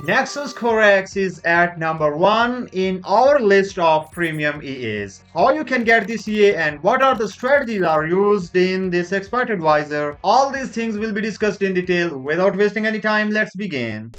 Nexus Forex is at number 1 in our list of premium EAs. How you can get this EA and what are the strategies are used in this expert advisor. All these things will be discussed in detail. Without wasting any time, let's begin.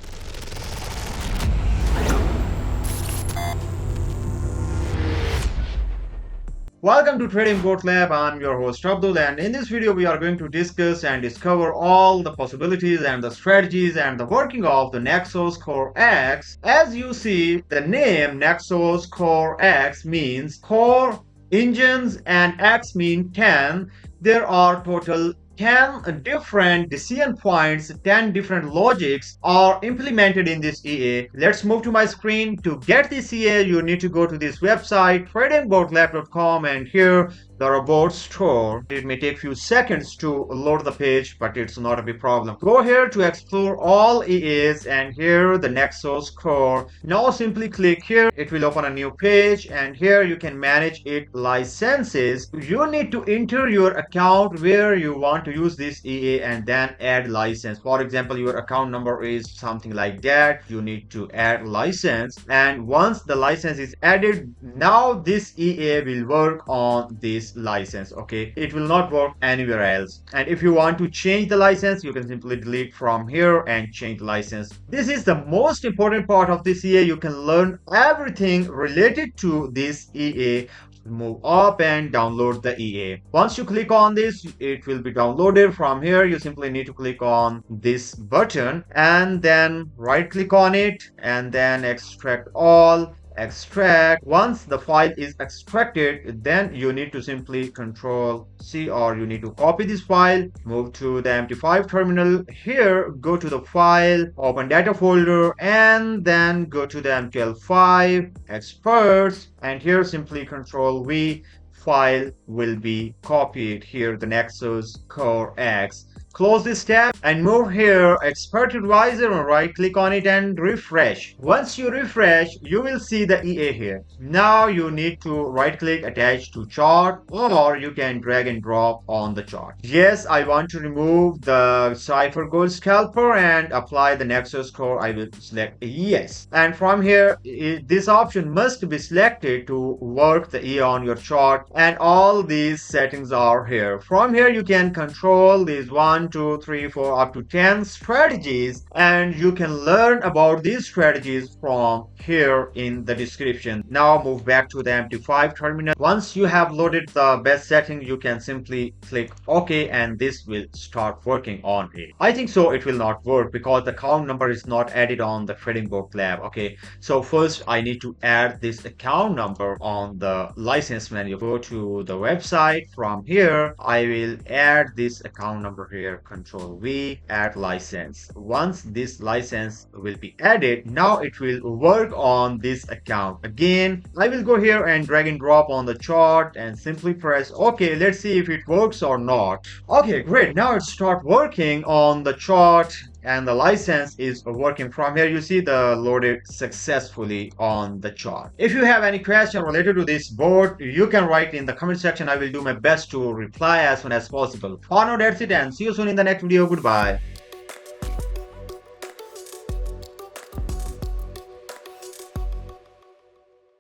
Welcome to TradingBotLab. I'm your host Abdul, and in this video we are going to discuss and discover all the possibilities and the strategies and the working of the Nexus Core X. As you see, the name Nexus Core X means core, engines, and X mean 10. There are total 10 different decision points, 10 different logics are implemented in this EA. Let's move to my screen. To get this EA, you need to go to this website, TradingBotLab.com, and here the robot store. It may take few seconds to load the page, but it's not a big problem. Go here to explore all EAs, and here the Nexus Core. Now simply click here. It will open a new page, and here you can manage its licenses. You need to enter your account where you want to use this EA and then add license. For example, your account number is something like that. You need to add license, and once the license is added, now this EA will work on this license. Okay, it will not work anywhere else. And if you want to change the license, you can simply delete from here and change the license. This is the most important part of this EA. You can learn everything related to this EA. Move up and download the EA. Once you click on this, it will be downloaded. From here you simply need to click on this button and then right click on it and then extract all. Extract. Once the file is extracted, then you need to simply Control C, or you need to copy this file, move to the MT5 terminal. Here go to the file, open data folder, and then go to the MT5 experts, and here simply Control V. File will be copied here, the Nexus Core X. Close this tab and move here expert advisor, and right click on it and refresh. Once you refresh, you will see the EA here. Now you need to right click attach to chart, or you can drag and drop on the chart. Yes, I want to remove the cipher gold scalper and apply the Nexus Core. I will select yes, and from here this option must be selected to work the EA on your chart, and all these settings are here. From here you can control these 1, 2, 3, 4 up to 10 strategies, and you can learn about these strategies from here in the description. Now move back to the MT5 terminal. Once you have loaded the best setting, you can simply click OK, and this will start working on it. I think so it will not work because the account number is not added on the TradingBotLab. Okay, so first I need to add this account number on the license menu. Go to the website. From here I will add this account number here. Control V, add license. Once this license will be added, now it will work on this account. Again, I will go here and drag and drop on the chart and simply press OK. Let's see if it works or not. Okay, great. Now it start working on the chart, and the license is working. From here you see the loaded successfully on the chart. If you have any question related to this board, you can write in the comment section. I will do my best to reply as soon as possible. For now, that's it, and see you soon in the next video. Goodbye.